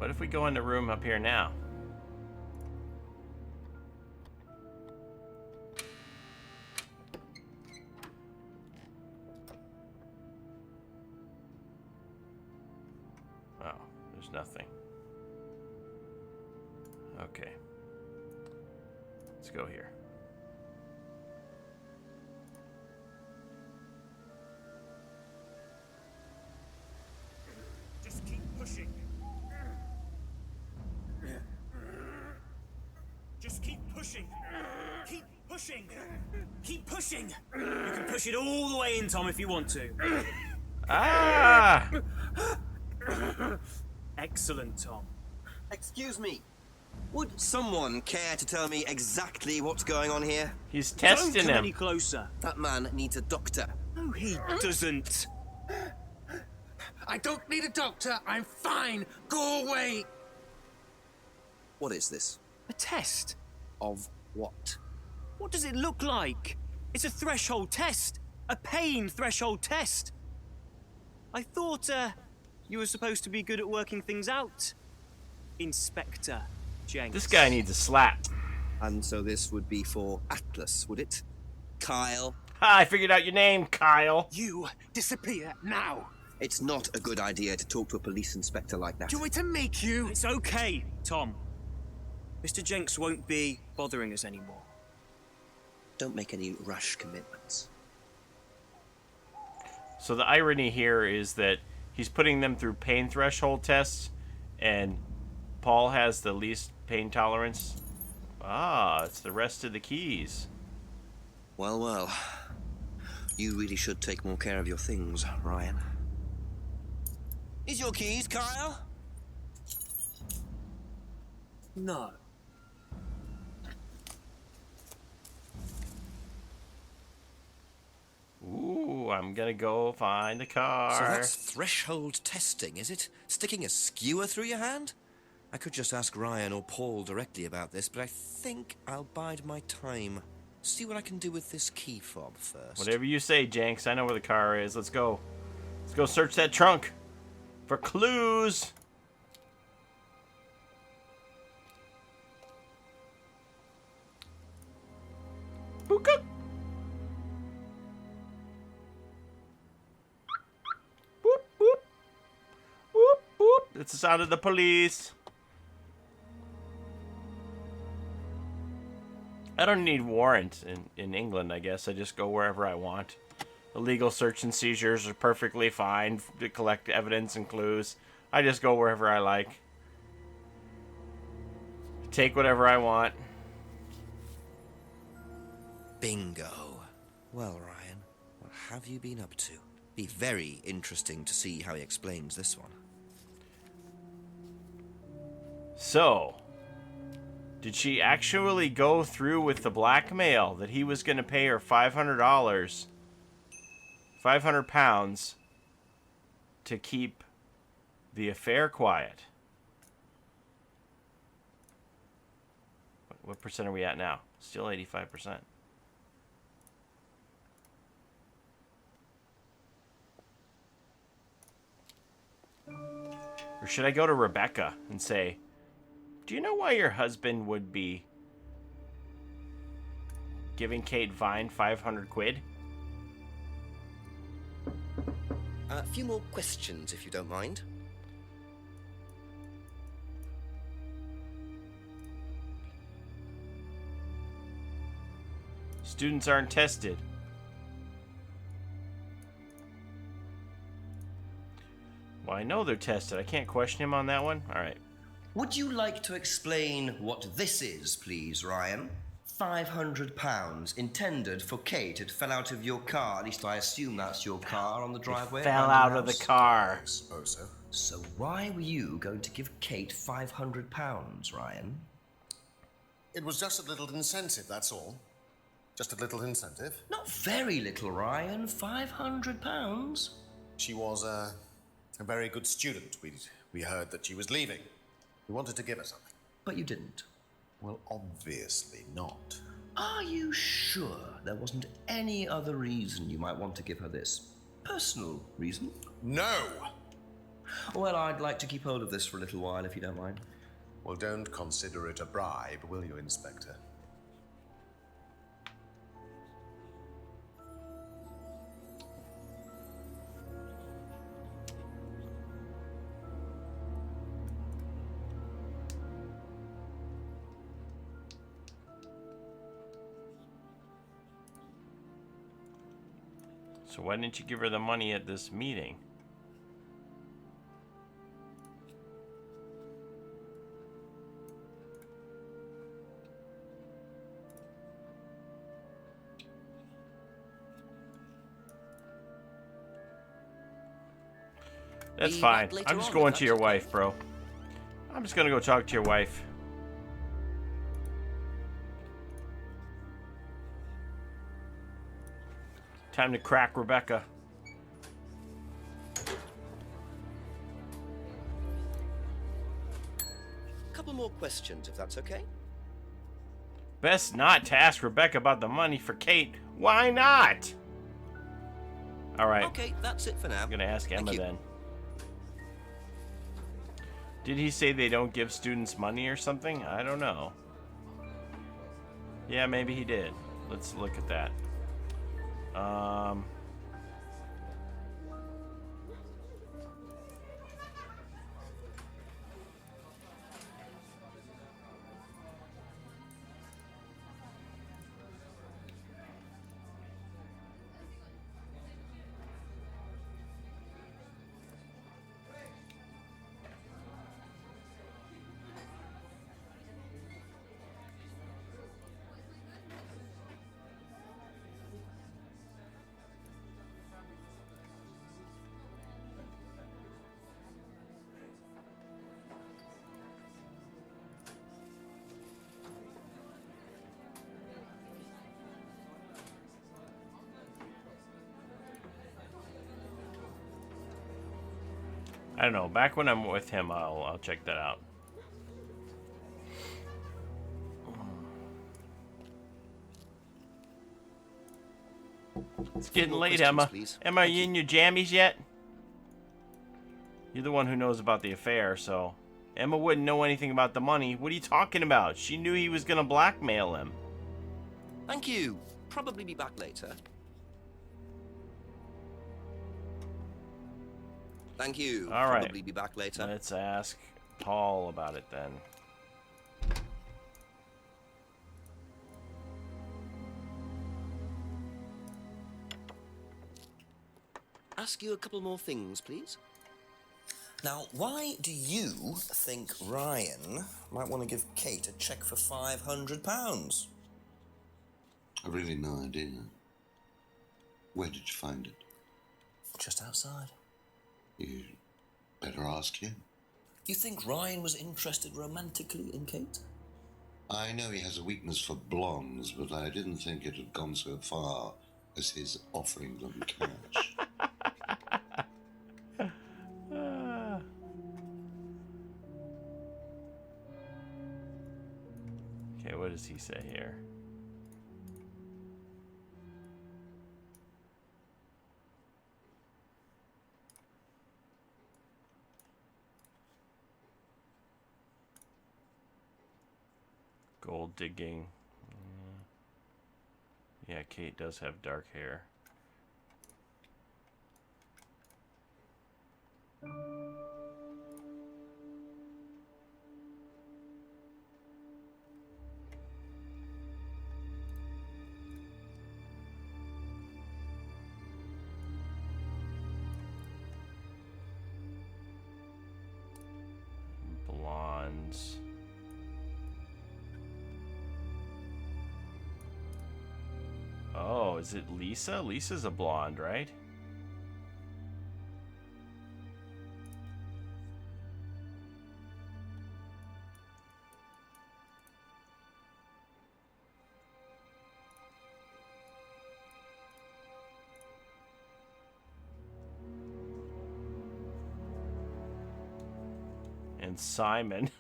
What if we go in the room up here now? Oh, there's nothing. Okay. Let's go here. Just keep pushing. Just keep pushing. Keep pushing. Keep pushing. You can push it all the way in, Tom, if you want to. Ah! Excellent, Tom. Excuse me. Would someone care to tell me exactly what's going on here? He's Don't testing come him. any closer. That man needs a doctor. No, he doesn't. I don't need a doctor. I'm fine. Go away. What is this? A test. Of what? What does it look like? It's a threshold test. A pain threshold test. I thought, you were supposed to be good at working things out. Inspector Jenks. This guy needs a slap. And so this would be for Atlas, would it? Kyle? Ha, I figured out your name, Kyle. You disappear now. It's not a good idea to talk to a police inspector like that. Do you want me to make you? It's okay, Tom. Mr. Jenks won't be bothering us anymore. Don't make any rash commitments. So the irony here is that he's putting them through pain threshold tests, and Paul has the least pain tolerance. Ah, it's the rest of the keys. Well, well. You really should take more care of your things, Ryan. Is your keys, Kyle? No. Ooh, I'm gonna go find the car. So that's threshold testing, is it? Sticking a skewer through your hand? I could just ask Ryan or Paul directly about this, but I think I'll bide my time. See what I can do with this key fob first. Whatever you say, Jenks. I know where the car is. Let's go. Let's go search that trunk for clues. Book-up. Boop, boop. Boop, boop. It's the sound of the police. I don't need warrant in England, I guess. I just go wherever I want. Illegal search and seizures are perfectly fine to collect evidence and clues. I just go wherever I like. Take whatever I want. Bingo. Well, Ryan, what have you been up to? Be very interesting to see how he explains this one. So, did she actually go through with the blackmail that he was going to pay her $500, 500 pounds, to keep the affair quiet? What percent are we at now? Still 85%. Or should I go to Rebecca and say, do you know why your husband would be giving Kate Vine 500 quid? A few more questions, if you don't mind. Students aren't tested. Well, I know they're tested. I can't question him on that one. All right. Would you like to explain what this is, please, Ryan? £500 intended for Kate. It fell out of your car. At least I assume that's your car on the driveway. Fell around out your of the house. car. Suppose so. So why were you going to give Kate £500, Ryan? It was just a little incentive, that's all. Just a little incentive. Not very little, Ryan. £500. She was a very good student. We heard that she was leaving. We wanted to give her something. But you didn't. Well, obviously not. Are you sure there wasn't any other reason you might want to give her this? Personal reason? No! Well, I'd like to keep hold of this for a little while, if you don't mind. Well, don't consider it a bribe, will you, Inspector? So why didn't you give her the money at this meeting? That's Be fine. back later I'm just on, going if to your that's okay. wife, bro. I'm just gonna go talk to your wife. Time to crack Rebecca. Couple more questions, if that's okay. Best not to ask Rebecca about the money for Kate. Why not? Alright. Okay, that's it for now. I'm gonna ask Thank Emma you. then. Did he say they don't give students money or something? I don't know. Yeah, maybe he did. Let's look at that. I don't know. Back when I'm with him, I'll check that out. It's getting more late, questions, Emma. please. Emma, are Thank you you. in your jammies yet? You're the one who knows about the affair, so... Emma wouldn't know anything about the money. What are you talking about? She knew he was gonna blackmail him. Thank you. Probably be back later. Thank you. All right. Probably be back later. Let's ask Paul about it then. Ask you a couple more things, please. Now, why do you think Ryan might want to give Kate a cheque for £500? I've really no idea. Where did you find it? Just outside. You better ask him. You think Ryan was interested romantically in Kate? I know he has a weakness for blondes, but I didn't think it had gone so far as his offering them cash. Okay, what does he say here? Gold digging. Yeah, Kate does have dark hair. Blondes. Oh, is it Lisa? Lisa's a blonde, right? And Simon.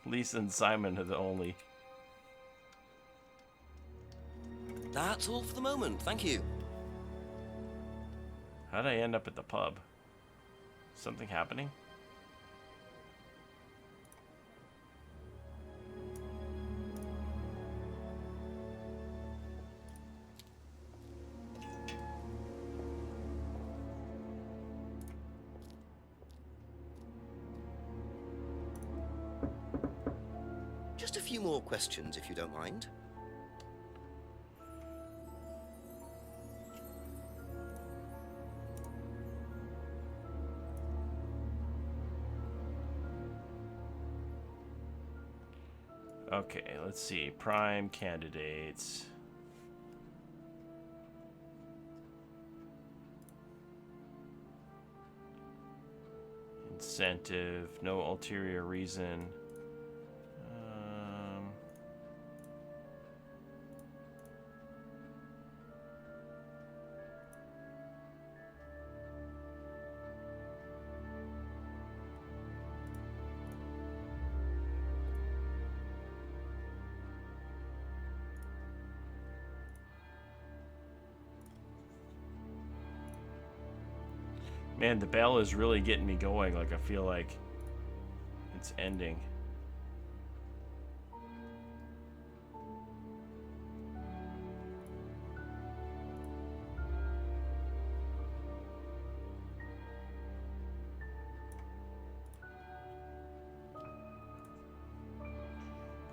Lisa and Simon are the only... That's all for the moment. Thank you. How'd I end up at the pub? Something happening? Just a few more questions, if you don't mind. Okay, let's see. Prime candidates. Incentive. No ulterior reason. Man, the bell is really getting me going. Like, I feel like it's ending.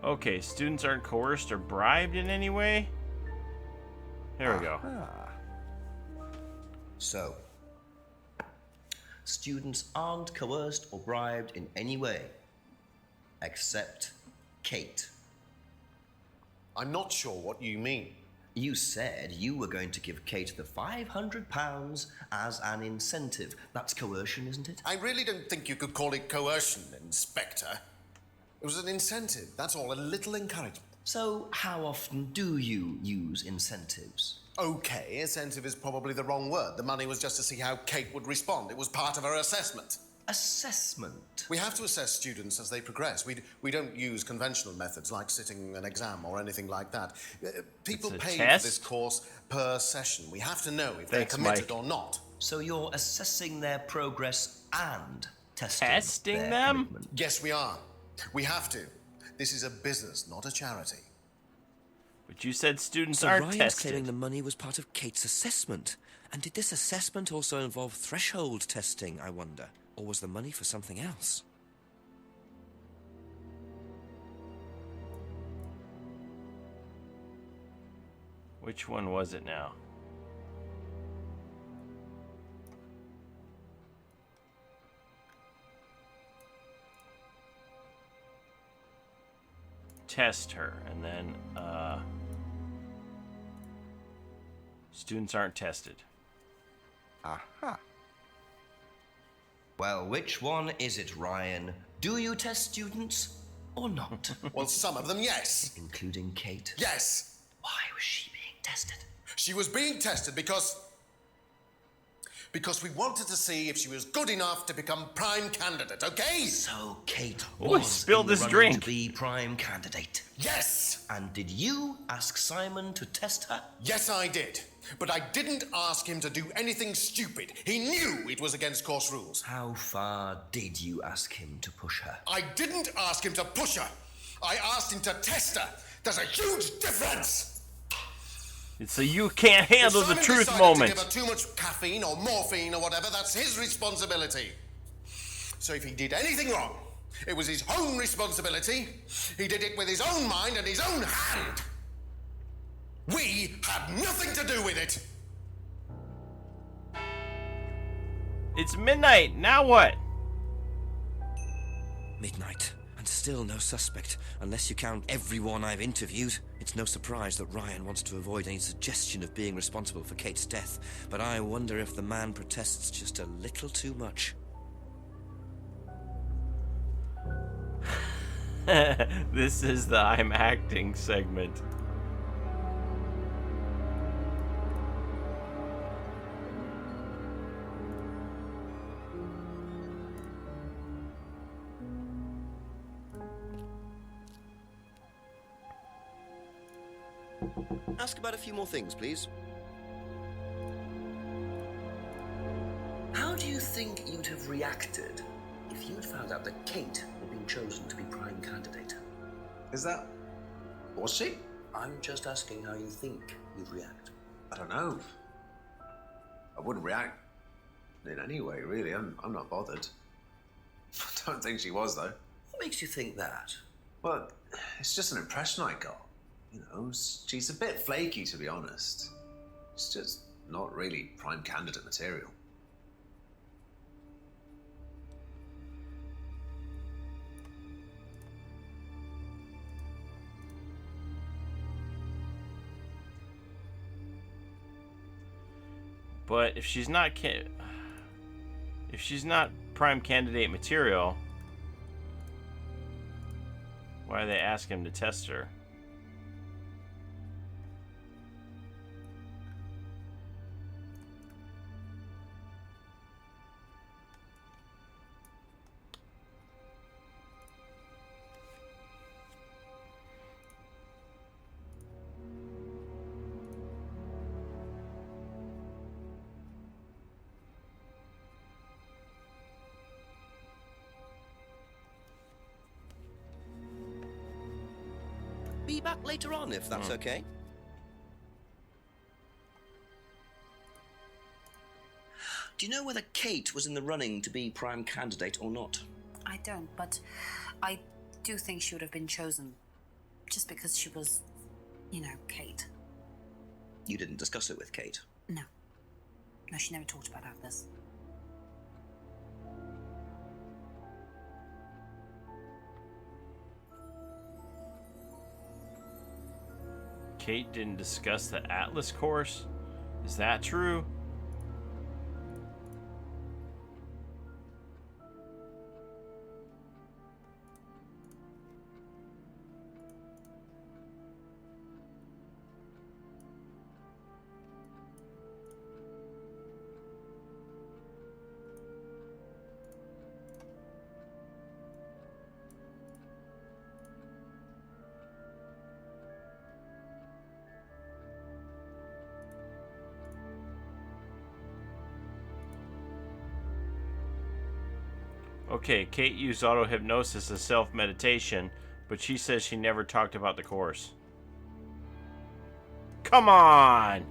Okay, students aren't coerced or bribed in any way? There we go. So, students aren't coerced or bribed in any way, except Kate. I'm not sure what you mean. You said you were going to give Kate the £500 as an incentive. That's coercion, isn't it? I really don't think you could call it coercion, Inspector. It was an incentive, that's all, a little encouragement. So, how often do you use incentives? Okay, incentive is probably the wrong word. The money was just to see how Kate would respond. It was part of her assessment. Assessment? We have to assess students as they progress. We don't use conventional methods like sitting an exam or anything like that. People It's a pay test? for this course per session. We have to know if Thanks, they're committed Mike. or not. So you're assessing their progress and testing their them? commitment. Yes, we are. We have to. This is a business, not a charity. But you said students So aren't Ryan's tested. claiming the money was part of Kate's assessment. And did this assessment also involve threshold testing, I wonder? Or was the money for something else? Which one was it now? Test her, and then students aren't tested. Aha. Well, which one is it, Ryan? Do you test students or not? Well, some of them, yes. Including Kate. Yes. Why was she being tested? She was being tested because we wanted to see if she was good enough to become prime candidate, okay? So Kate Oh, he was spilled in the his running drink. to be prime candidate. Yes! And did you ask Simon to test her? Yes, I did. But I didn't ask him to do anything stupid. He knew it was against course rules. How far did you ask him to push her? I didn't ask him to push her. I asked him to test her. There's a huge difference. It's a you can't handle If the Simon truth decided moment. to give her too much caffeine or morphine or whatever, that's his responsibility. So if he did anything wrong, it was his own responsibility. He did it with his own mind and his own hand. We had nothing to do with it. It's midnight. Now what? Midnight. And still no suspect, unless you count everyone I've interviewed. It's no surprise that Ryan wants to avoid any suggestion of being responsible for Kate's death, but I wonder if the man protests just a little too much. This is the I'm acting segment. Ask about a few more things, please. How do you think you'd have reacted if you'd found out that Kate had been chosen to be prime candidate? Is that... Was she? I'm just asking how you think you'd react. I don't know. I wouldn't react in any way, really. I'm not bothered. I don't think she was, though. What makes you think that? Well, it's just an impression I got. You know, she's a bit flaky, to be honest. She's just not really prime candidate material. But if she's not prime candidate material, why do they ask him to test her? Be back later on, if that's okay. Do you know whether Kate was in the running to be prime candidate or not? I don't, but I do think she would have been chosen just because she was, you know, Kate. You didn't discuss it with Kate? No. No, she never talked about this. Kate didn't discuss the Atlas course? Is that true? Okay, Kate used auto-hypnosis as self-meditation, but she says she never talked about the course. Come on!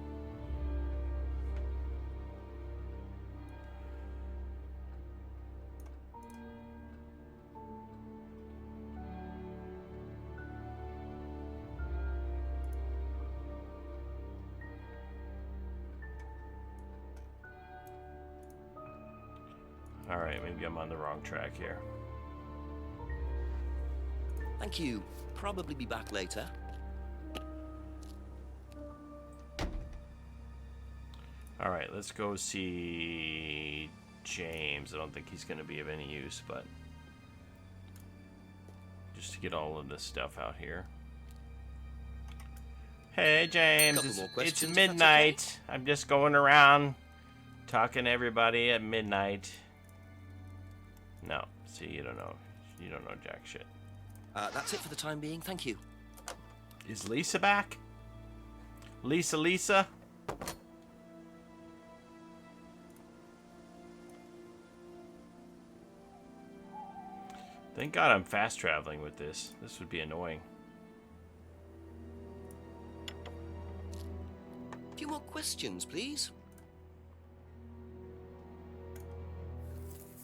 Alright, maybe I'm on the wrong track here. Thank you. Probably be back later. Alright, let's go see James. I don't think he's going to be of any use, but just to get all of this stuff out here. Hey, James. Couple more It's questions, if that's midnight. I'm just going around talking to everybody at midnight. No, see, you don't know. You don't know jack shit. That's it for the time being. Thank you. Is Lisa back? Lisa? Thank God I'm fast traveling with this. This would be annoying. A few more questions, please.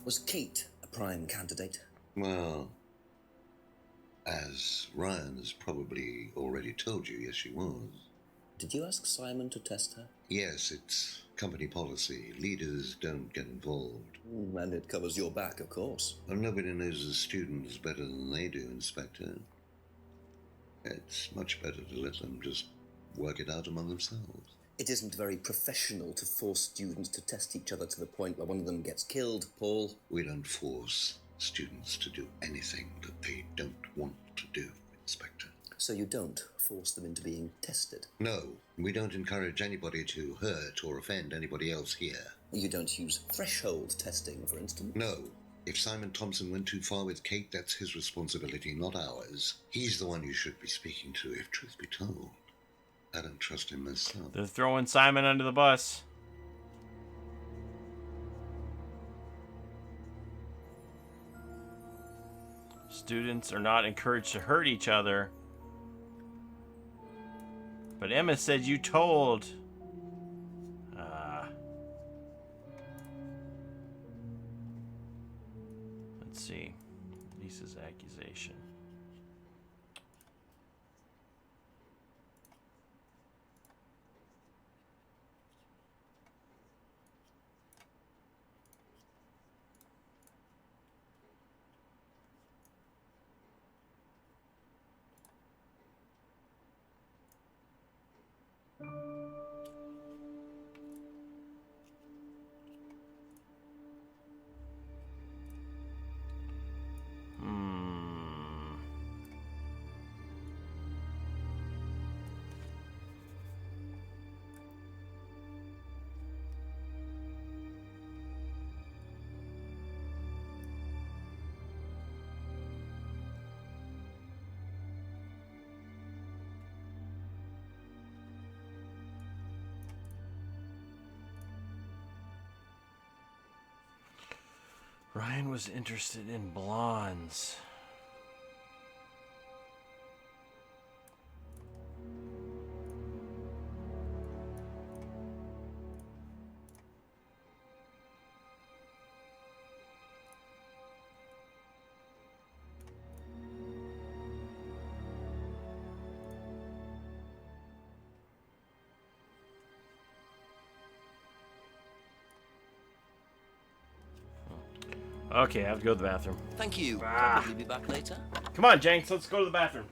Was Kate a prime candidate? Well, as Ryan has probably already told you, yes, she was. Did you ask Simon to test her? Yes, it's company policy. Leaders don't get involved. And it covers your back, of course. Well, nobody knows the students better than they do, Inspector. It's much better to let them just work it out among themselves. It isn't very professional to force students to test each other to the point where one of them gets killed, Paul. We don't force students to do anything that they don't want to do, Inspector. So you don't force them into being tested? No, we don't encourage anybody to hurt or offend anybody else here. You don't use threshold testing, for instance? No. If Simon Thompson went too far with Kate, that's his responsibility, not ours. He's the one you should be speaking to, if truth be told. I don't trust him myself. They're throwing Simon under the bus. Students are not encouraged to hurt each other. But Emma said you told. Let's see. Lisa's accusation. Ryan was interested in blondes. Okay, I have to go to the bathroom. Thank you. Probably be back later. Come on, Jenks, let's go to the bathroom.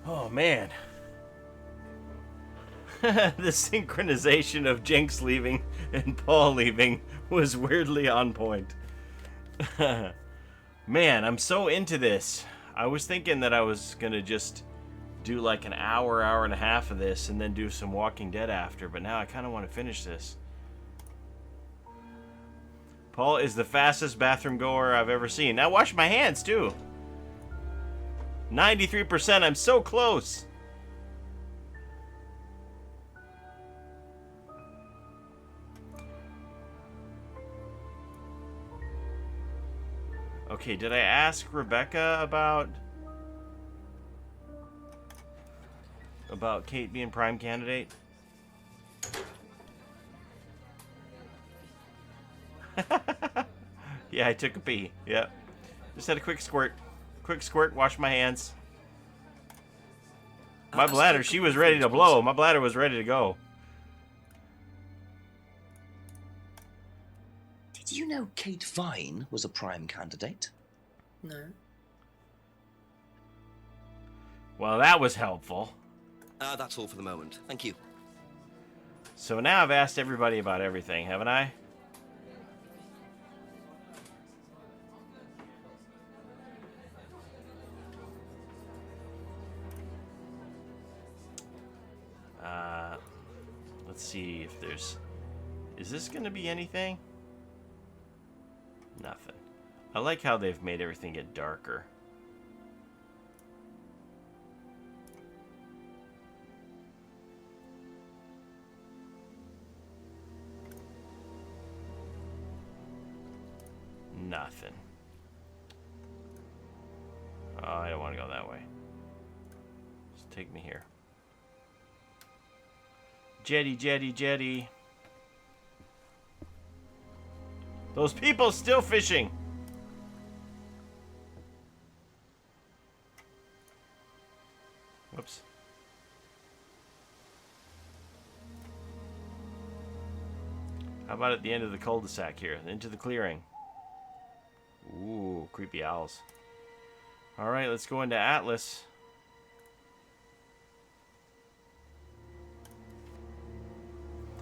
Oh, man. The synchronization of Jenks leaving and Paul leaving was weirdly on point. Man, I'm so into this. I was thinking that I was going to just do like an hour, hour and a half of this and then do some Walking Dead after, but now I kind of want to finish this. Paul is the fastest bathroom goer I've ever seen. Now wash my hands, too. 93%, I'm so close. Okay, did I ask Rebecca about Kate being prime candidate? Yeah, I took a pee. Yep. Just had a quick squirt. Quick squirt, wash my hands. My bladder, she was ready to blow. My bladder was ready to go. Did you know Kate Vine was a prime candidate? No. Well, that was helpful. That's all for the moment. Thank you. So now I've asked everybody about everything, haven't I? Let's see if there's... Is this going to be anything? Nothing. I like how they've made everything get darker. Nothing. Oh, I don't want to go that way. Just take me here. Jetty, jetty, jetty. Those people still fishing. Whoops. How about at the end of the cul-de-sac here? Into the clearing. Ooh, creepy owls. Alright, let's go into Atlas.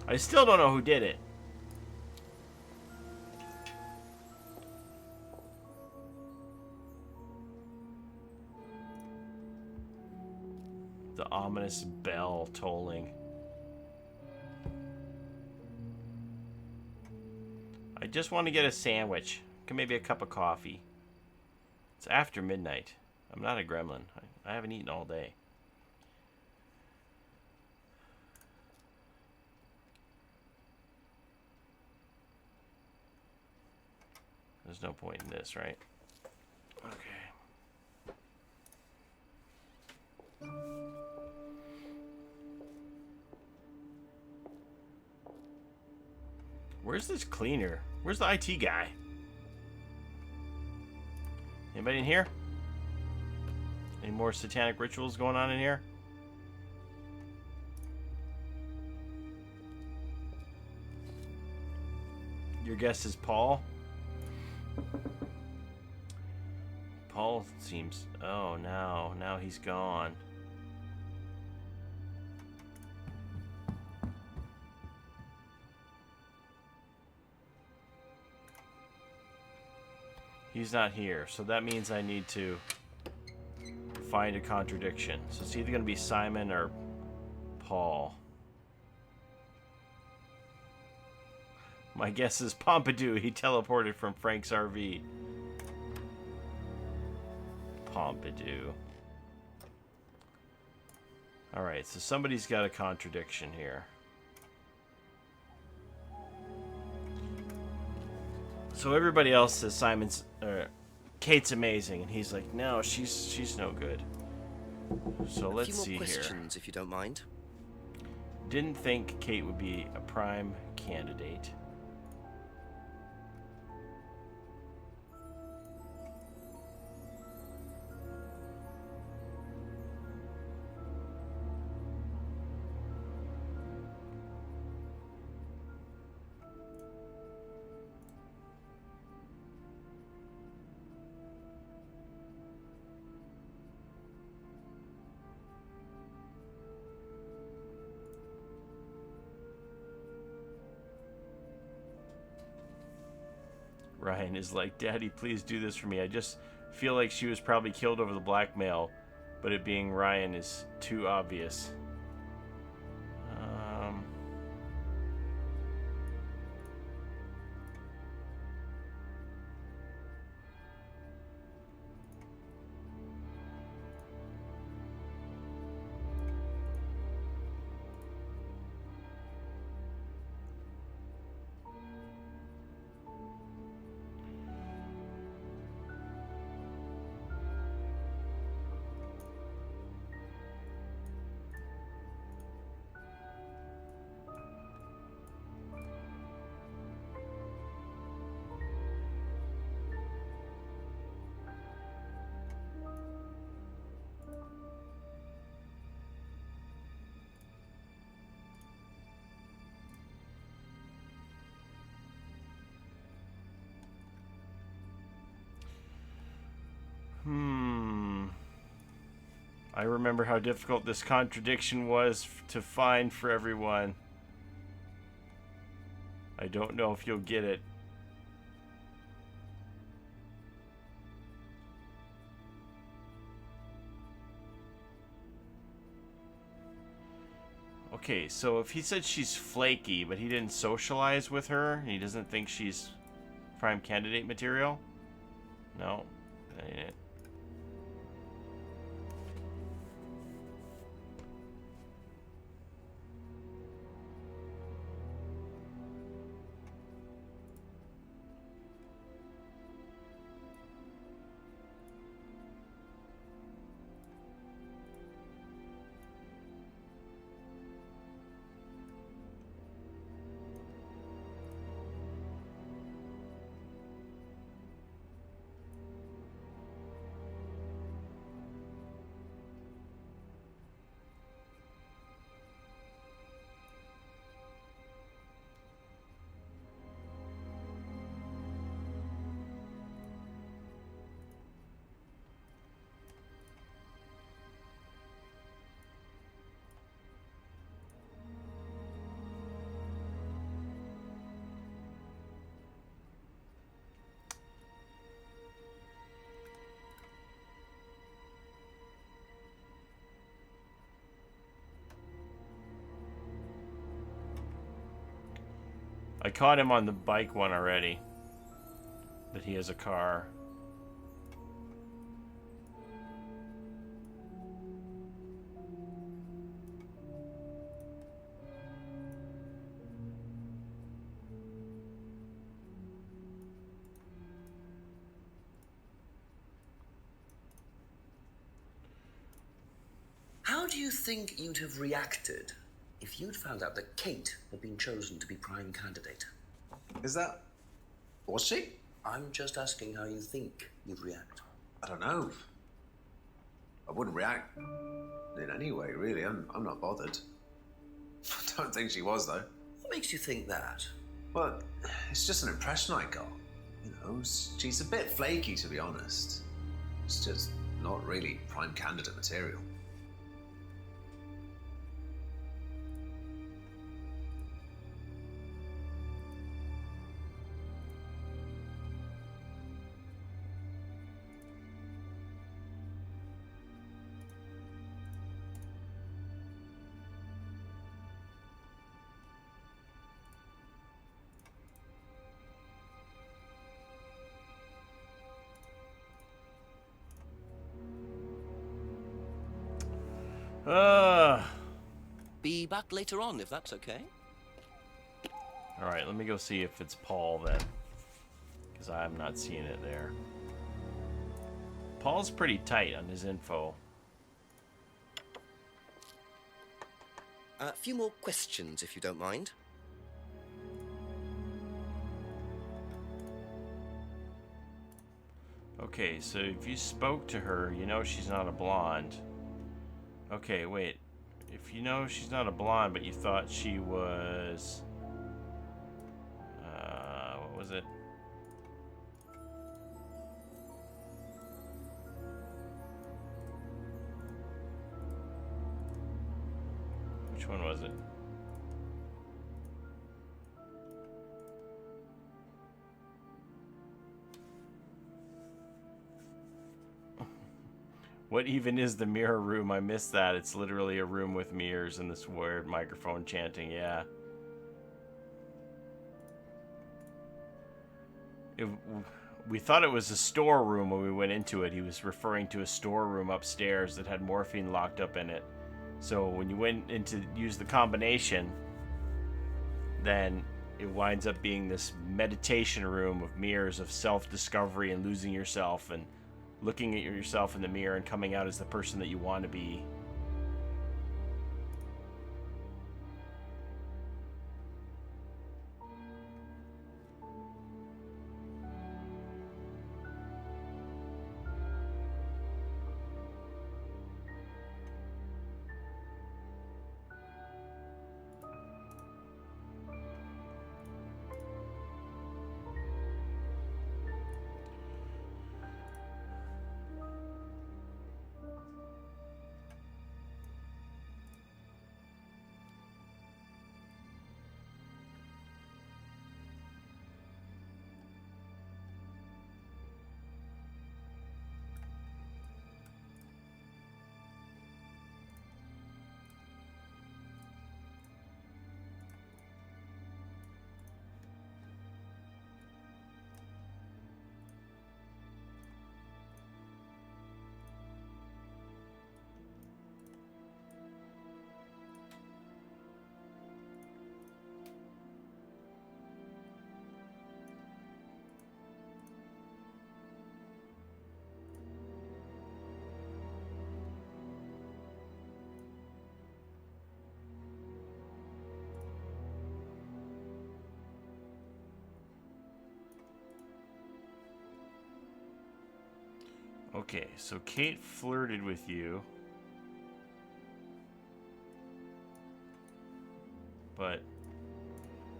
I still don't know who did it. The ominous bell tolling. I just want to get a sandwich. Maybe a cup of coffee. It's after midnight. I'm not a gremlin. I haven't eaten all day. There's no point in this, right? Okay. Where's this cleaner? Where's the IT guy? Anybody in here? Any more satanic rituals going on in here? Your guess is Paul? Paul seems... Oh, no. Now he's gone. He's not here, so that means I need to find a contradiction. So it's either going to be Simon or Paul. My guess is Pompidou. He teleported from Frank's RV. Pompidou. Alright, so somebody's got a contradiction here. So everybody else says Kate's amazing, and he's like, no, she's no good. So let's see here. A few more questions, if you don't mind. Didn't think Kate would be a prime candidate. Ryan is like, Daddy, please do this for me. I just feel like she was probably killed over the blackmail, but it being Ryan is too obvious. I remember how difficult this contradiction was to find for everyone. I don't know if you'll get it. Okay, so if he said she's flaky, but he didn't socialize with her, he doesn't think she's prime candidate material? No, that ain't it. I caught him on the bike one already. That he has a car. How do you think you'd have reacted if you'd found out that Kate had been chosen to be prime candidate? Is that... Was she? I'm just asking how you think you'd react. I don't know. I wouldn't react in any way, really. I'm not bothered. I don't think she was, though. What makes you think that? Well, it's just an impression I got. You know, she's a bit flaky, to be honest. It's just not really prime candidate material. Be back later on, if that's okay. Alright, let me go see if it's Paul then. Because I'm not seeing it there. Paul's pretty tight on his info. A few more questions, if you don't mind. Okay, so if you spoke to her, you know she's not a blonde. Okay, wait. If you know she's not a blonde, but you thought she was... what was it? Which one was it? What even is the mirror room? I missed that. It's literally a room with mirrors and this weird microphone chanting, yeah. We thought it was a storeroom when we went into it. He was referring to a storeroom upstairs that had morphine locked up in it. So when you went in to use the combination, then it winds up being this meditation room of mirrors of self-discovery and losing yourself and looking at yourself in the mirror and coming out as the person that you want to be. Okay, so Kate flirted with you. But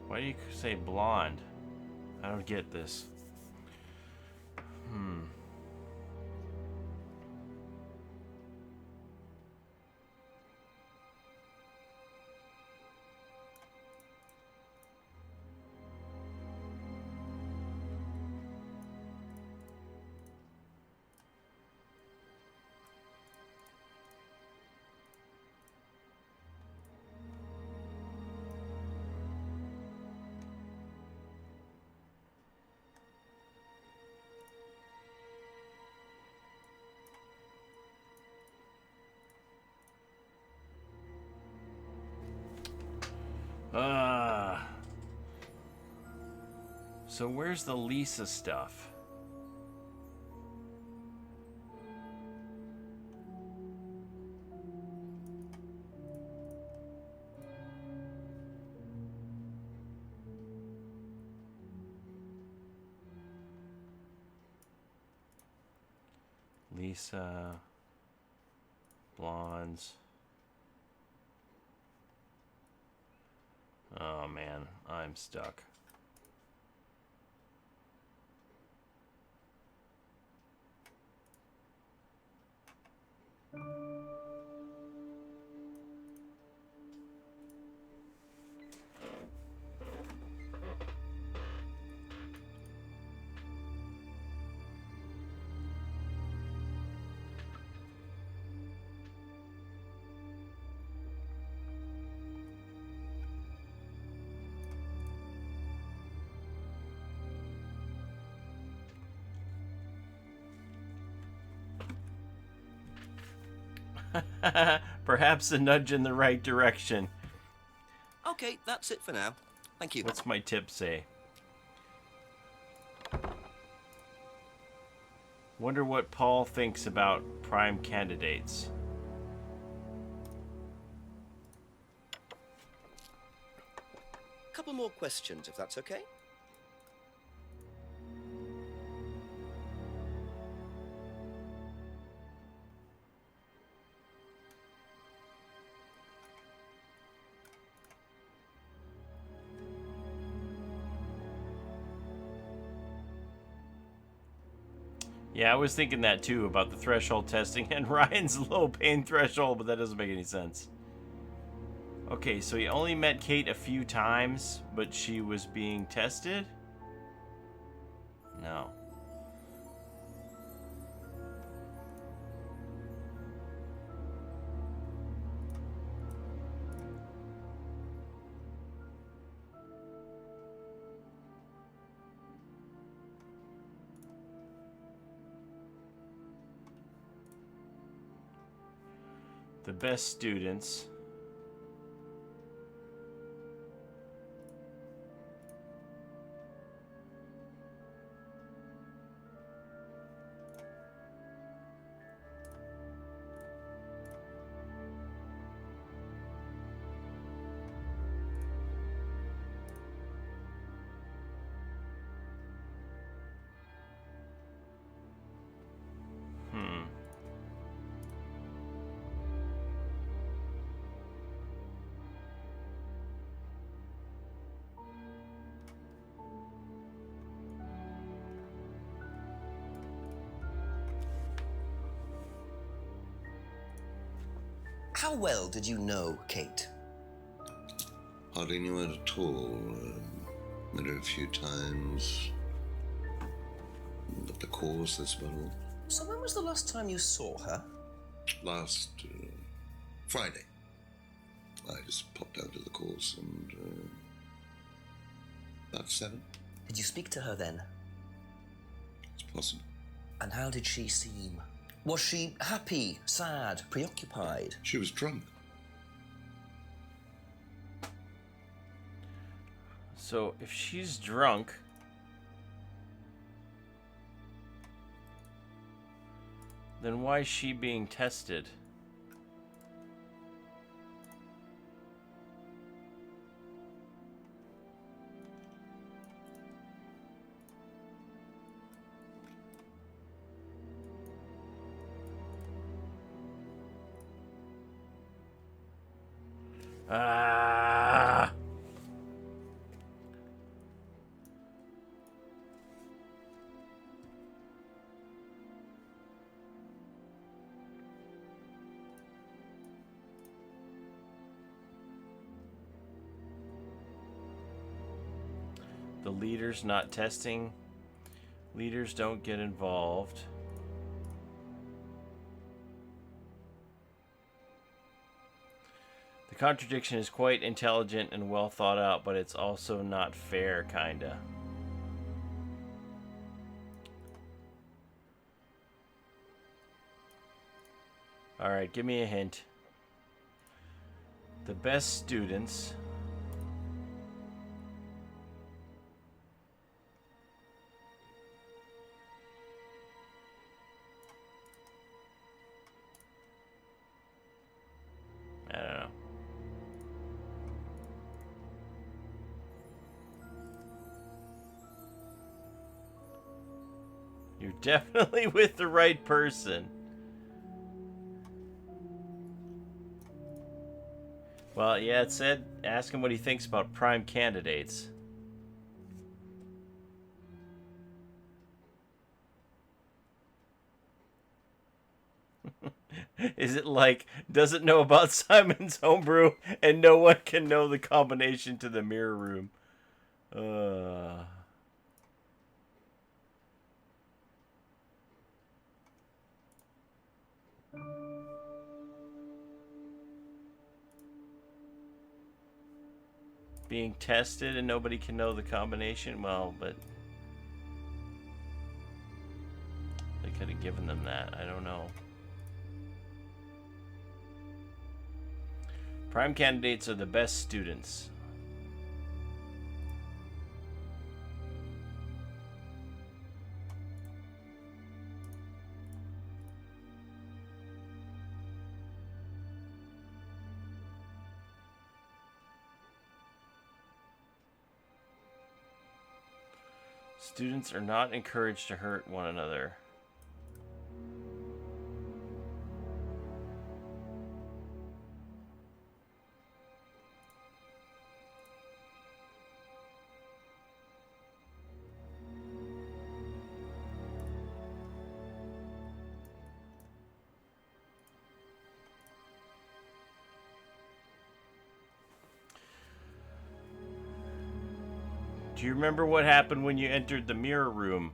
why do you say blonde? I don't get this. So where's the Lisa stuff? Lisa, blondes. Oh man, I'm stuck. Perhaps a nudge in the right direction. Okay, that's it for now. Thank you. What's my tip say? Wonder what Paul thinks about prime candidates. Couple more questions, if that's okay. Yeah, I was thinking that too about the threshold testing and Ryan's low pain threshold, but that doesn't make any sense. Okay, so he only met Kate a few times, but she was being tested? No. The best students. How well did you know Kate? Hardly knew her at all. Met her a few times. At the course, that's about all. So when was the last time you saw her? Last Friday. I just popped out to the course and about 7. Did you speak to her then? It's possible. And how did she seem? Was she happy, sad, preoccupied? She was drunk. So if she's drunk, then why is she being tested? Ah. The leader's not testing. Leaders don't get involved. The contradiction is quite intelligent and well thought out, but it's also not fair, kinda. Alright, give me a hint. The best students You're definitely with the right person. Well, yeah, it said ask him what he thinks about prime candidates. Is it like, doesn't know about Simon's homebrew and no one can know the combination to the mirror room? Being tested and nobody can know the combination? Well, but they could have given them that. I don't know. Prime candidates are the best students. Students are not encouraged to hurt one another. Do you remember what happened when you entered the mirror room?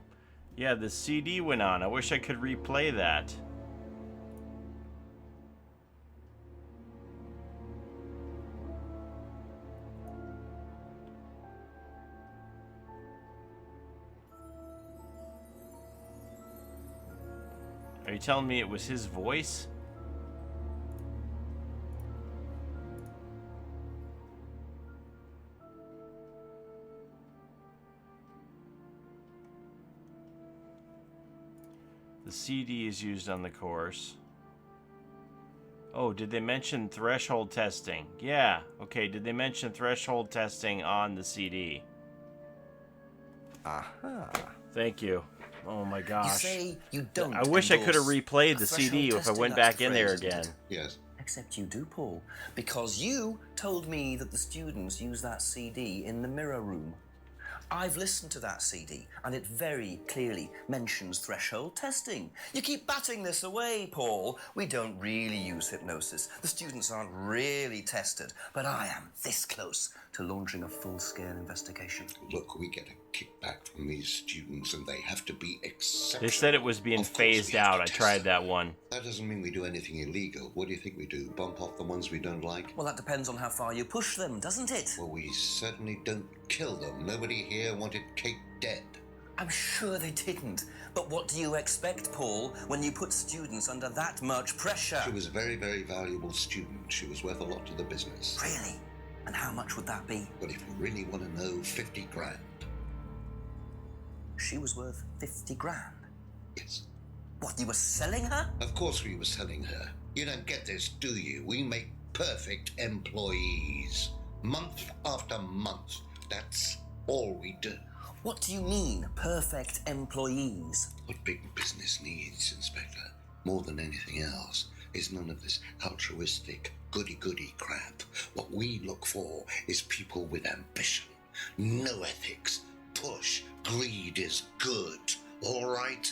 Yeah, the CD went on. I wish I could replay that. Are you telling me it was his voice? The CD is used on the course. Oh, did they mention threshold testing? Yeah, okay, did they mention threshold testing on the CD? Aha. Thank you. Oh my gosh. You say you don't. I wish I could have endorse replayed the threshold CD if I testing, went that's back the in there phrase, isn't again. it? Yes. Except you do, Paul, because you told me that the students use that CD in the mirror room. I've listened to that CD, and it very clearly mentions threshold testing. You keep batting this away, Paul. We don't really use hypnosis. The students aren't really tested, but I am this close to launching a full-scale investigation. Look, we get a kickback from these students, and they have to be exceptional. They said it was being Of course we phased have to out. I test tried them. that one. That doesn't mean we do anything illegal. What do you think we do? Bump off the ones we don't like? Well, that depends on how far you push them, doesn't it? Well, we certainly don't kill them. Nobody here wanted Kate dead. I'm sure they didn't. But what do you expect, Paul, when you put students under that much pressure? She was a very, very valuable student. She was worth a lot to the business. Really? And how much would that be? But if you really want to know, 50 grand. She was worth 50 grand. Yes. What, you were selling her? Of course we were selling her. You don't get this, do you? We make perfect employees. Month after month. That's all we do. What do you mean, perfect employees? What big business needs, Inspector, more than anything else, is none of this altruistic, goody-goody crap. What we look for is people with ambition, no ethics, push, greed is good, all right?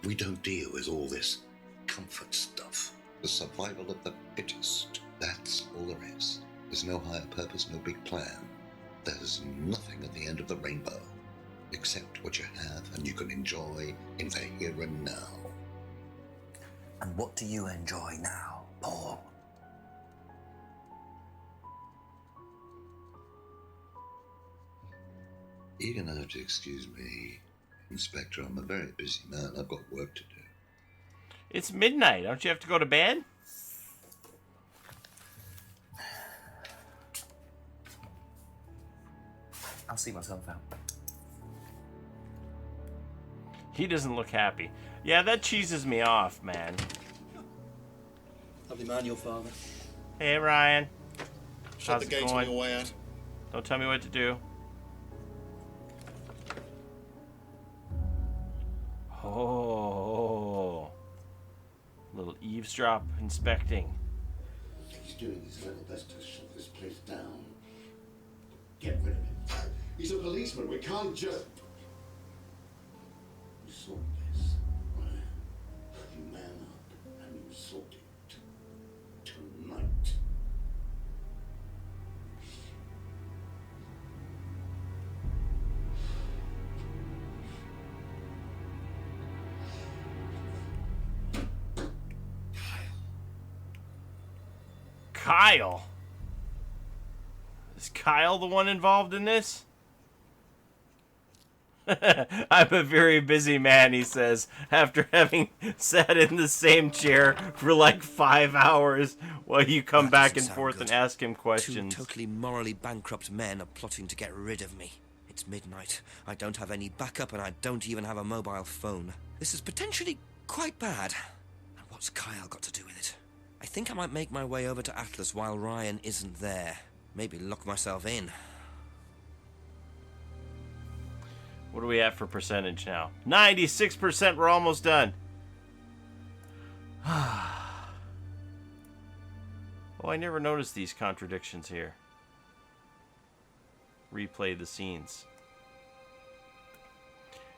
We don't deal with all this comfort stuff. The survival of the fittest, that's all there is. There's no higher purpose, no big plan. There's nothing at the end of the rainbow, except what you have and you can enjoy in the here and now. And what do you enjoy now, Paul? You're gonna have to excuse me, Inspector. I'm a very busy man. I've got work to do. It's midnight. Don't you have to go to bed? I'll see myself out. He doesn't look happy. Yeah, that cheeses me off, man. Lovely man, your father. Hey, Ryan. Shut How's the it gate on going? your way out. Don't tell me what to do. eavesdrop inspecting. He's doing his level best to shut this place down. Get rid of him. He's a policeman. We can't just... You sort this, right? You man up and you sort it. Tonight. Kyle? Is Kyle the one involved in this? I'm a very busy man, he says, after having sat in the same chair for like 5 hours while you come That back and doesn't sound forth good. and ask him questions. Two totally morally bankrupt men are plotting to get rid of me. It's midnight. I don't have any backup and I don't even have a mobile phone. This is potentially quite bad. And what's Kyle got to do with it? I think I might make my way over to Atlas while Ryan isn't there. Maybe lock myself in. What are we at for percentage now? 96%, we're almost done. Oh, I never noticed these contradictions here. Replay the scenes.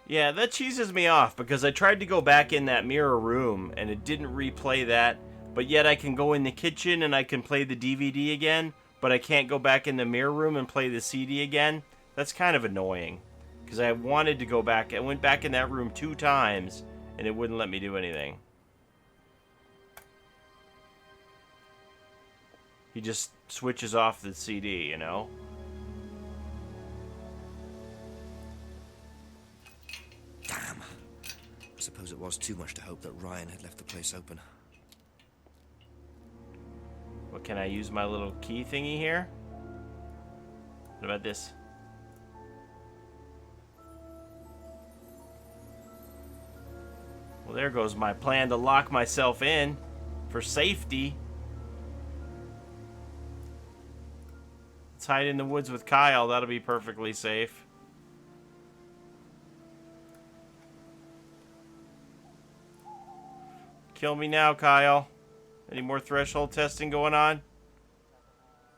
Yeah, that cheeses me off because I tried to go back in that mirror room and it didn't replay that, but yet I can go in the kitchen and I can play the DVD again, but I can't go back in the mirror room and play the CD again. That's kind of annoying because I wanted to go back. I went back in that room 2 times and it wouldn't let me do anything. He just switches off the CD, you know? Damn. I suppose it was too much to hope that Ryan had left the place open. What, can I use my little key thingy here? What about this? Well, there goes my plan to lock myself in for safety. Let's hide in the woods with Kyle. That'll be perfectly safe. Kill me now, Kyle. Any more threshold testing going on?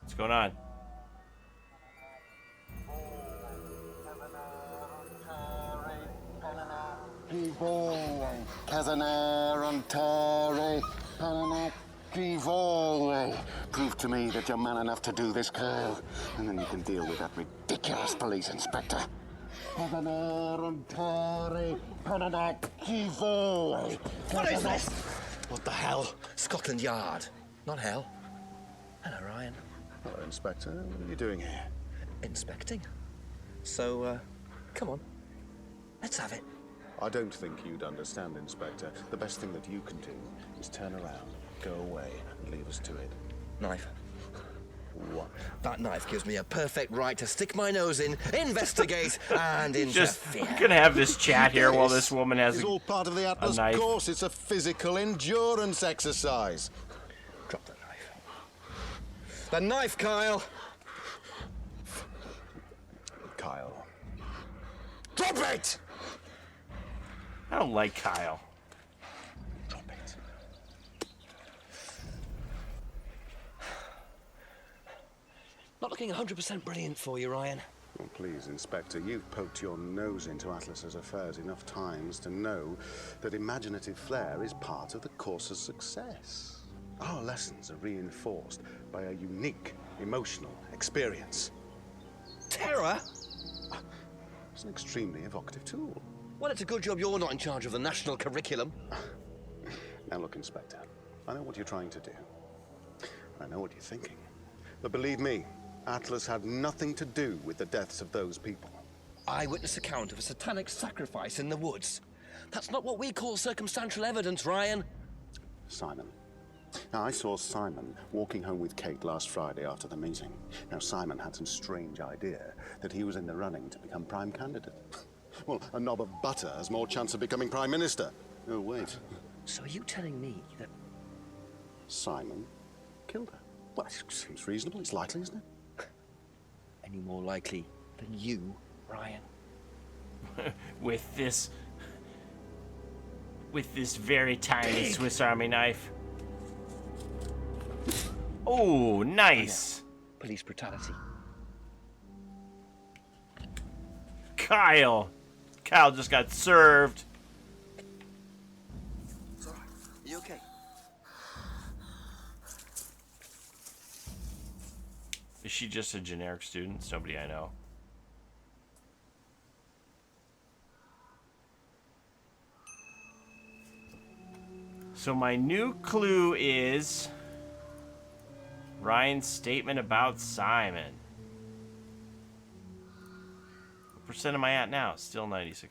What's going on? Prove to me that you're man enough to do this, Kyle, and then you can deal with that ridiculous police inspector. What is this? What the hell? Scotland Yard. Not hell. Hello, Ryan. Hello, Inspector. What are you doing here? Inspecting. So, come on. Let's have it. I don't think you'd understand, Inspector. The best thing that you can do is turn around, go away, and leave us to it. Knife. What? That knife gives me a perfect right to stick my nose in, investigate, and interfere. Just gonna have this chat here while this woman has It's all part of the Atlas knife. course. It's a physical endurance exercise. Drop the knife. The knife, Kyle! Kyle. Drop it! I don't like Kyle. Drop it. Not looking 100% brilliant for you, Ryan. Well, please, Inspector, you've poked your nose into Atlas's affairs enough times to know that imaginative flair is part of the course's success. Our lessons are reinforced by a unique emotional experience. Terror? It's an extremely evocative tool. Well, it's a good job you're not in charge of the national curriculum. Now look, Inspector, I know what you're trying to do. I know what you're thinking. But believe me, Atlas had nothing to do with the deaths of those people. Eyewitness account of a satanic sacrifice in the woods. That's not what we call circumstantial evidence, Ryan. Simon. Now, I saw Simon walking home with Kate last Friday after the meeting. Now, Simon had some strange idea that he was in the running to become prime candidate. Well, a knob of butter has more chance of becoming prime minister. Oh, wait. So are you telling me that... Simon killed her? Well, it seems reasonable. It's likely, isn't it? Any more likely than you, Ryan? With this very tiny Swiss Army knife. Oh, nice. Police brutality. Kyle. Kyle just got served. Sorry. You okay? Is she just a generic student? It's nobody I know. So my new clue is Ryan's statement about Simon. What percent am I at now? Still 96%.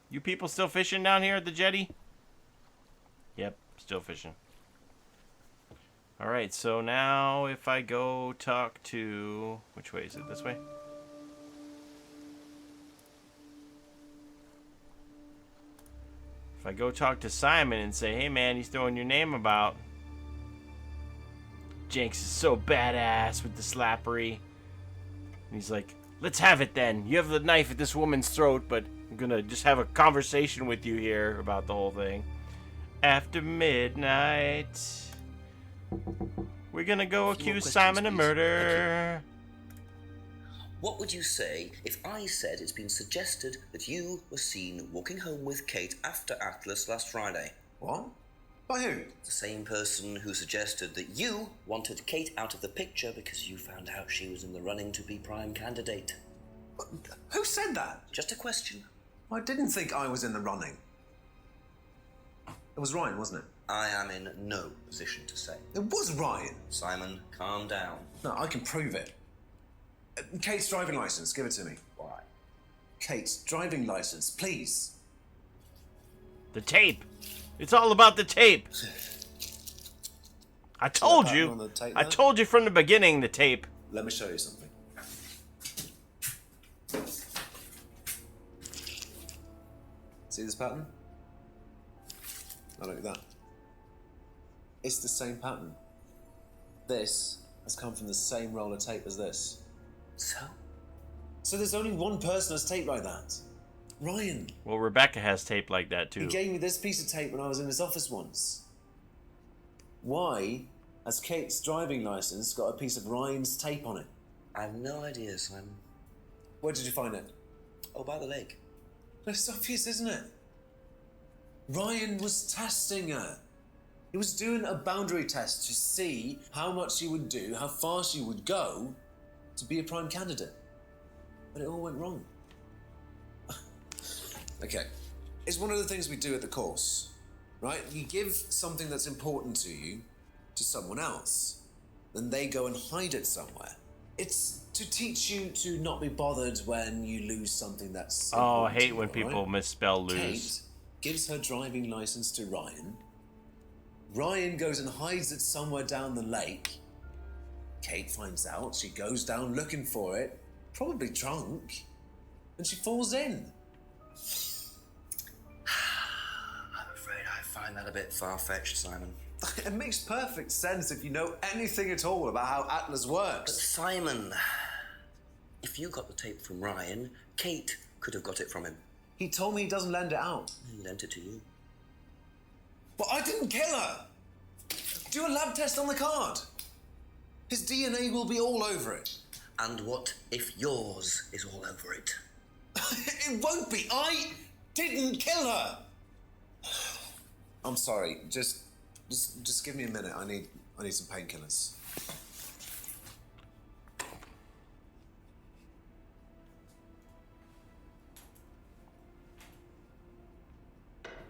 You people still fishing down here at the jetty? Yep, still fishing. Alright, so now if I go talk to... Which way is it? This way? If I go talk to Simon and say, hey man, he's throwing your name about. Jenks is so badass with the slappery. And he's like, let's have it then. You have the knife at this woman's throat, but I'm gonna just have a conversation with you here about the whole thing. After midnight, we're gonna go accuse Simon of murder. What would you say if I said it's been suggested that you were seen walking home with Kate after Atlas last Friday? What? By who? The same person who suggested that you wanted Kate out of the picture because you found out she was in the running to be prime candidate. Who said that? Just a question. I didn't think I was in the running. It was Ryan, wasn't it? I am in no position to say. It was Ryan. Simon, calm down. No, I can prove it. Kate's driving license, give it to me. Why? Kate's driving license, please. The tape. It's all about the tape. I told pattern you. on the tape I there? told you from the beginning, the tape. Let me show you something. See this pattern? Now look at that. It's the same pattern. This has come from the same roll of tape as this. So there's only one person has tape like that. Ryan. Well, Rebecca has tape like that He too. gave me this piece of tape when I was in his office once. Why has Kate's driving license got a piece of Ryan's tape on it? I have no idea, Simon. Where did you find it? Oh, by the lake. It's obvious, isn't it? Ryan was testing her. He was doing a boundary test to see how much she would do, how far she would go to be a prime candidate. But it all went wrong. Okay. It's one of the things we do at the course, right? You give something that's important to you to someone else, then they go and hide it somewhere. It's to teach you to not be bothered when you lose something that's Oh, I important to hate you, when people right? misspell lose. Kate gives her driving license to Ryan. Ryan goes and hides it somewhere down the lake. Kate finds out. She goes down looking for it, probably drunk, and she falls in. I'm afraid I find that a bit far-fetched, Simon. It makes perfect sense if you know anything at all about how Atlas But works. Simon, if you got the tape from Ryan, Kate could have got it from him. He told me he doesn't lend it out. He lent it to you. But I didn't kill her. Do a lab test on the card. His DNA will be all over it. And what if yours is all over it? It won't be. I didn't kill her. I'm sorry. Just give me a minute. I need some painkillers.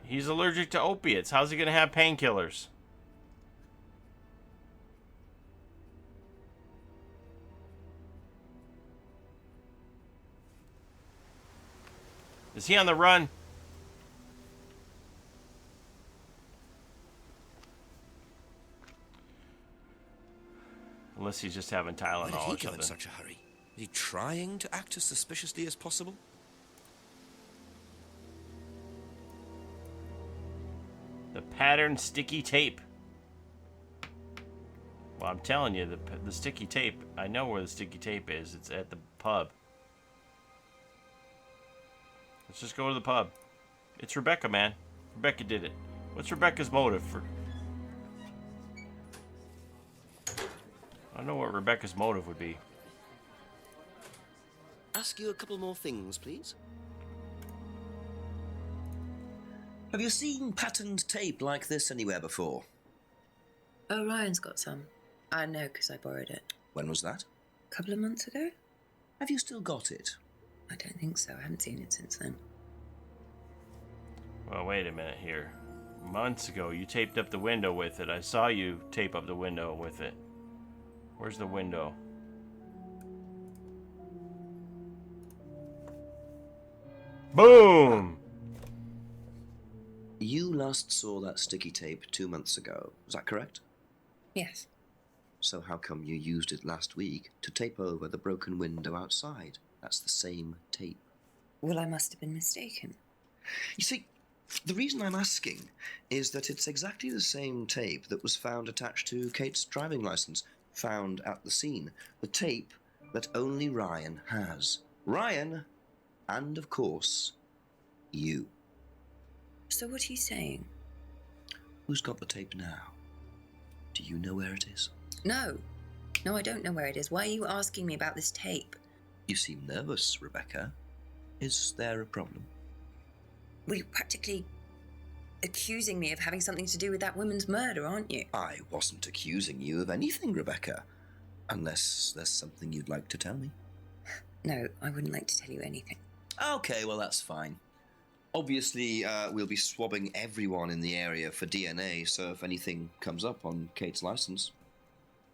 He's allergic to opiates. How's he gonna have painkillers? Is he on the run? Unless he's just having Why Tylenol did he or go in something. such a hurry? Is he trying to act as suspiciously as possible? The pattern sticky tape. Well, I'm telling you, the sticky tape, I know where the sticky tape is. It's at the pub. Let's just go to the pub. It's Rebecca, man. Rebecca did it. What's Rebecca's motive for... I don't know what Rebecca's motive would be. Ask you a couple more things, please. Have you seen patterned tape like this anywhere before? Oh, Ryan's got some. I know, because I borrowed it. When was that? A couple of months ago? Have you still got it? I don't think so. I haven't seen it since then. Well, wait a minute here. Months ago, you taped up the window with it. I saw you tape up the window with it. Where's the window? Boom! You last saw that sticky tape 2 months ago. Is that correct? Yes. So how come you used it last week to tape over the broken window outside? That's the same tape. Well, I must have been mistaken. You see, the reason I'm asking is that it's exactly the same tape that was found attached to Kate's driving license, found at the scene. The tape that only Ryan has. Ryan, and of course, you. So what are you saying? Who's got the tape now? Do you know where it is? No. No, I don't know where it is. Why are you asking me about this tape? You seem nervous, Rebecca. Is there a problem? Well, you're practically accusing me of having something to do with that woman's murder, aren't you? I wasn't accusing you of anything, Rebecca. Unless there's something you'd like to tell me. No, I wouldn't like to tell you anything. Okay, well, that's fine. Obviously, we'll be swabbing everyone in the area for DNA, so if anything comes up on Kate's license,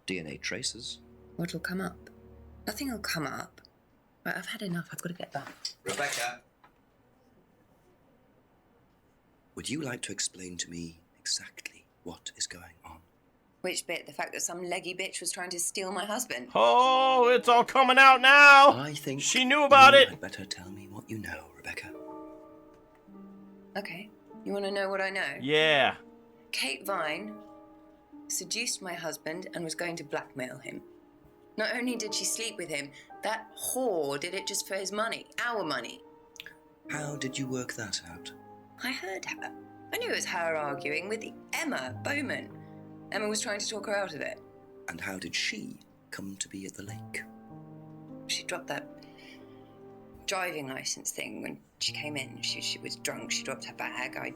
DNA traces. What'll come up? Nothing will come up. Right, I've had enough. I've got to get back. Rebecca! Would you like to explain to me exactly what is going on? Which bit? The fact that some leggy bitch was trying to steal my husband? Oh, it's all coming out now! I think she knew about it! You'd better tell me what you know, Rebecca. Okay. You want to know what I know? Yeah. Kate Vine seduced my husband and was going to blackmail him. Not only did she sleep with him, that whore did it just for his money, our money. How did you work that out? I heard her. I knew it was her arguing with Emma Bowman. Emma was trying to talk her out of it. And how did she come to be at the lake? She dropped that driving license thing when she came in. She was drunk. She dropped her bag. I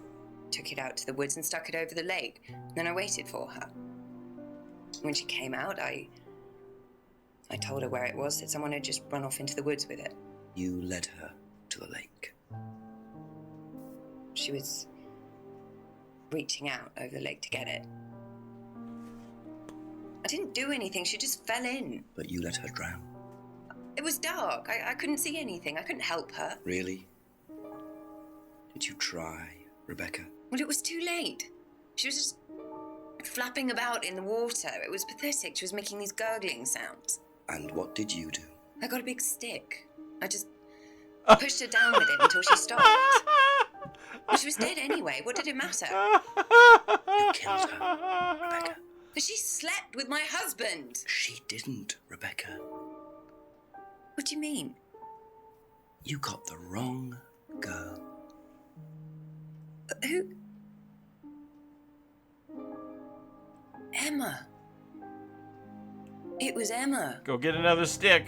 took it out to the woods and stuck it over the lake. Then I waited for her. When she came out, I told her where it was, that someone had just run off into the woods with it. You led her to the lake. She was reaching out over the lake to get it. I didn't do anything. She just fell in. But you let her drown. It was dark. I couldn't see anything. I couldn't help her. Really? Did you try, Rebecca? Well, it was too late. She was just flapping about in the water. It was pathetic. She was making these gurgling sounds. And what did you do? I got a big stick. I just pushed her down with it until she stopped. Well, she was dead anyway. What did it matter? You killed her, Rebecca. But she slept with my husband. She didn't, Rebecca. What do you mean? You got the wrong girl. Who? Emma. It was Emma. Go get another stick.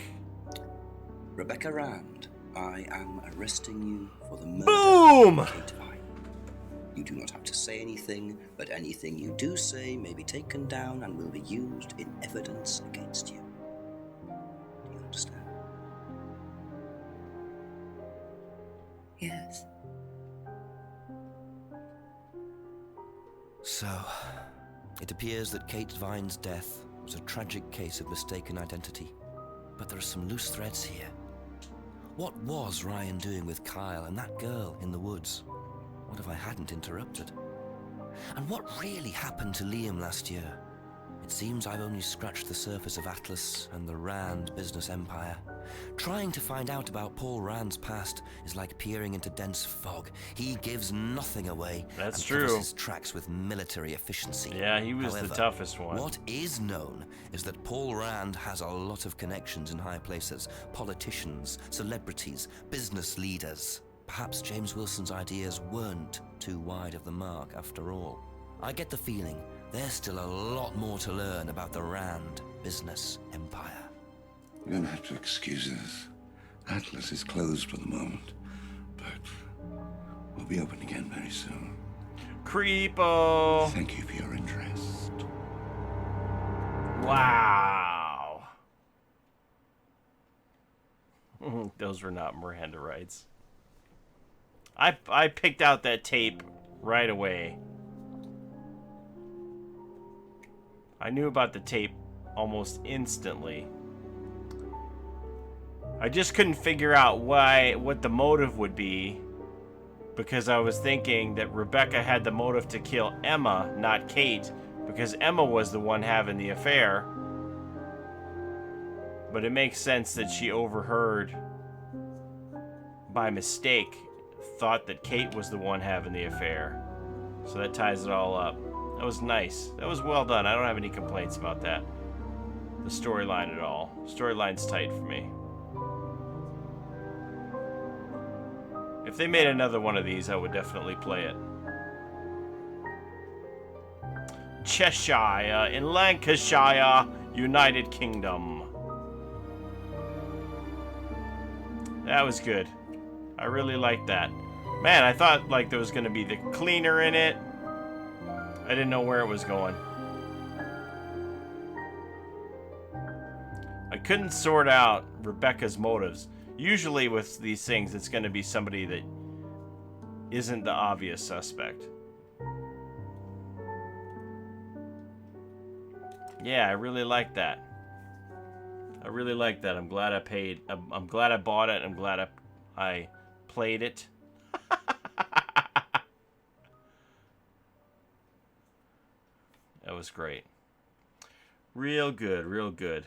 Rebecca Rand, I am arresting you for the murder Boom! of Kate Vine. You do not have to say anything, but anything you do say may be taken down and will be used in evidence against you. Do you understand? Yes. So, it appears that Kate Vine's death was a tragic case of mistaken identity. But there are some loose threads here. What was Ryan doing with Kyle and that girl in the woods? What if I hadn't interrupted? And what really happened to Liam last year? It seems I've only scratched the surface of Atlas and the Rand business empire. Trying to find out about Paul Rand's past is like peering into dense fog. He gives nothing away. That's and true. covers his tracks with military efficiency. Yeah, he was However, the toughest one. What is known is that Paul Rand has a lot of connections in high places. Politicians, celebrities, business leaders. Perhaps James Wilson's ideas weren't too wide of the mark after all. I get the feeling there's still a lot more to learn about the Rand business empire. You're gonna have to excuse us. Atlas is closed for the moment, but we'll be open again very soon. Creepo. Thank you for your interest. Wow. Those were not Miranda rights. I picked out that tape right away. I knew about the tape almost instantly. I just couldn't figure out what the motive would be, because I was thinking that Rebecca had the motive to kill Emma, not Kate, because Emma was the one having the affair. But it makes sense that she overheard by mistake, thought that Kate was the one having the affair. So that ties it all up. That was nice. That was well done. I don't have any complaints about that. The storyline at all. Storyline's tight for me. If they made another one of these, I would definitely play it. Cheshire in Lancashire, United Kingdom. That was good. I really liked that. Man, I thought like there was going to be the cleaner in it. I didn't know where it was going. I couldn't sort out Rebecca's motives. Usually with these things, it's going to be somebody that isn't the obvious suspect. Yeah, I really like that. I really like that. I'm glad I paid. I'm glad I bought it. I'm glad I played it. That was great. Real good, real good.